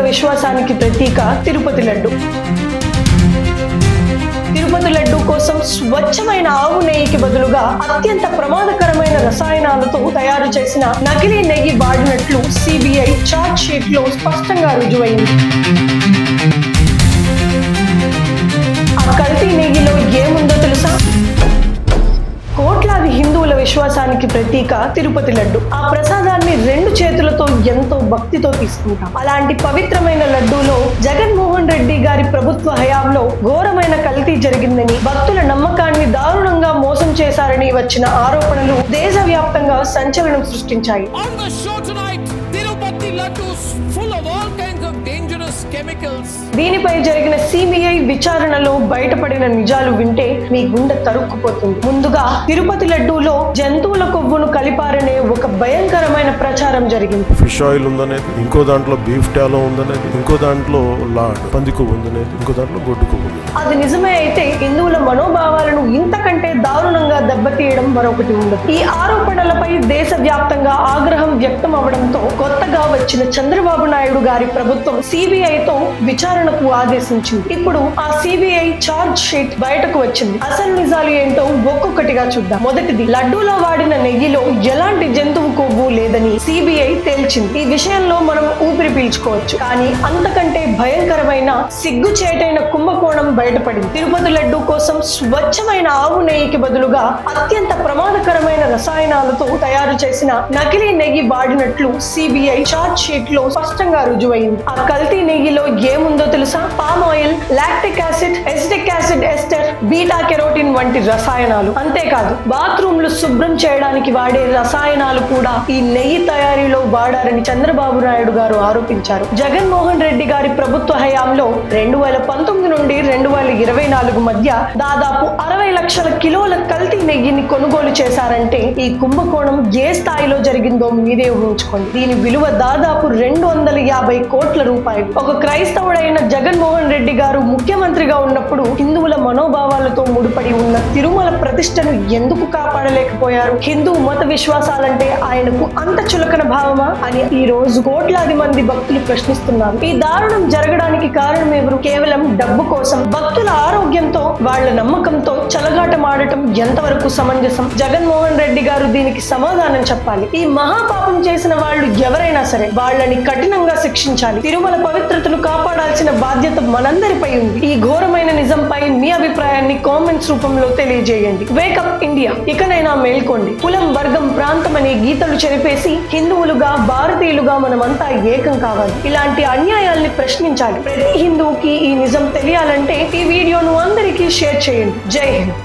విశ్వాసానికి ప్రతీక తిరుపతి లడ్డు. తిరుపతి లడ్డు కోసం స్వచ్ఛమైన ఆవు నెయ్యికి బదులుగా అత్యంత ప్రమాదకరమైన రసాయనాలతో తయారు చేసిన నకిలీ నెయ్యి వాడినట్లు సిబిఐ చార్జ్ షీట్ లో స్పష్టంగా రుజువైంది. ఆ కల్తీ నెయ్యిలో ఏముందో తెలుసా? కోట్లాది హిందువుల విశ్వాసానికి ప్రతీక తిరుపతి లడ్డు. ఆ ప్రసాదాన్ని 2 చేతులతో ఎంతో భక్తితో తీసుకుంటాం. అలాంటి పవిత్రమైన లడ్డూలో జగన్మోహన్ రెడ్డి గారి ప్రభుత్వ హయాంలో ఘోరమైన కల్తీ జరిగిందని, భక్తుల నమ్మకాన్ని దారుణంగా మోసం చేశారని వచ్చిన ఆరోపణలు దేశవ్యాప్తంగా సంచలనం సృష్టించాయి. దీనిపై జరిగిన సిబిఐ విచారణలో బయటపడిన నిజాలు వింటే మీ గుండె తరుక్కుపోతుంది. ముందుగా తిరుపతి లడ్డూలో జంతువుల కొవ్వును కలిపారనే ఒక భయంకరమైన ప్రచారం జరిగింది. ఫిష్ ఆయిల్ ఉందనేది, ఇంకో దాంట్లో బీఫ్ టాలో ఉందనేది, ఇంకో దాంట్లో పంది కొవ్వు ఉందనేది, ఇంకో దాంట్లో గొడ్డు కొవ్వు. అది నిజమే అయితే హిందువుల మనోభావాలను ఇంతకంటే దారుణంగా దెబ్బతీయడం మరొకటి ఉండదు. ఈ ఆరోపణలపై దేశవ్యాప్తంగా ఆగ్రహం వ్యక్తం అవడంతో కొత్తగా వచ్చిన చంద్రబాబు నాయుడు గారి ప్రభుత్వం సిబిఐతో విచారణకు ఆదేశించింది. ఇప్పుడు ఆ సిబిఐ చార్జ్ షీట్ బయటకు వచ్చింది. అసలు నిజాలు ఏంటో ఒక్కొక్కటిగా చూద్దాం. మొదటిది, లడ్డూలో వాడిన నెయ్యిలో ఎలాంటి జంతువు కొవ్వు లేదని సిబిఐ తేల్చింది. ఈ విషయంలో మనం ఊపిరి పీల్చుకోవచ్చు. కానీ అంతకంటే భయంకరమైన సిగ్గుచేటైన కుంభకోణం బయటపడింది. తిరుపతి లడ్డు కోసం స్వచ్ఛమైన ఆవు నెయ్యికి బదులుగా అత్యంత ప్రమాదకరమైన రసాయనాలతో తయారు చేసిన నకిలీ నెయ్యి వాడినట్లు సిబిఐ చార్జ్ షీట్ లో స్పష్టంగా రుజువైంది. ఆ కల్తీ నెయ్యిలో ఏముందో తెలుసా? Palm oil, lactic acid, acetic acid ester, beta carotene వంటి రసాయనాలు. అంతేకాదు, బాత్రూమ్లు శుభ్రం చేయడానికి వాడే రసాయనాలు కూడా ఈ నెయ్యి తయారీలో వాడారని చంద్రబాబు నాయుడు గారు ఆరోపించారు. జగన్మోహన్ రెడ్డి గారి ప్రభుత్వ హయాంలో 2019 నుండి 2024 మధ్య దాదాపు 60 లక్షల కిలోల కల్తీ నెయ్యిని కొనుగోలు చేశారంటే ఈ కుంభకోణం ఏ స్థాయిలో జరిగిందో మీరే ఊహించుకోండి. దీని విలువ దాదాపు 250 కోట్ల రూపాయలు. ఒక క్రైస్తవుడైన జగన్మోహన్ రెడ్డి గారు ముఖ్యమంత్రిగా ఉన్నప్పుడు హిందువుల మనోభావాలతో ముడిపడి ఉన్న తిరుమల ప్రతిష్టను ఎందుకు కాపాడలేకపోయారు? హిందూ మత విశ్వాసాలంటే ఆయనకు అంత చులకన భావమా అని ఈ రోజు కోట్లాది మంది భక్తులు ప్రశ్నిస్తున్నారు. ఈ దారుణం జరగడానికి కారణం ఎవరు? కేవలం డబ్బు కోసం భక్తుల ఆరోగ్యంతో, వాళ్ళ నమ్మకంతో చెలగాటమాడటం ఎంతవరకు సమంజసం? జగన్మోహన్ రెడ్డి గారు దీనికి సమాధానం చెప్పాలి. ఈ మహాపాపం చేసిన వాళ్ళు ఎవరైనా సరే వాళ్ళని కఠినంగా శిక్షించాలి. తిరుమల పవిత్రతను కాపాడాల్సిన బాధ్యత మనందరిపై ఉంది. ఈ ఘోరమైన నిజంపై మీ అభిప్రాయాన్ని కామెంట్స్ రూపంలో తెలియజేయండి. వేకప్ ఇండియా, ఇకనైనా మేల్కోండి. కులం, వర్గం, ప్రాంతం అనే గీతలు చెరిపేసి హిందువులుగా, భారతీయులుగా మనమంతా ఏకం కావాలి. ఇలాంటి అన్యాయాల్ని ప్రశ్నించాలి. ప్రతి హిందువుకి ఈ నిజం తెలియాలంటే ఈ వీడియోను అందరికీ షేర్ చేయండి. జై హింద్.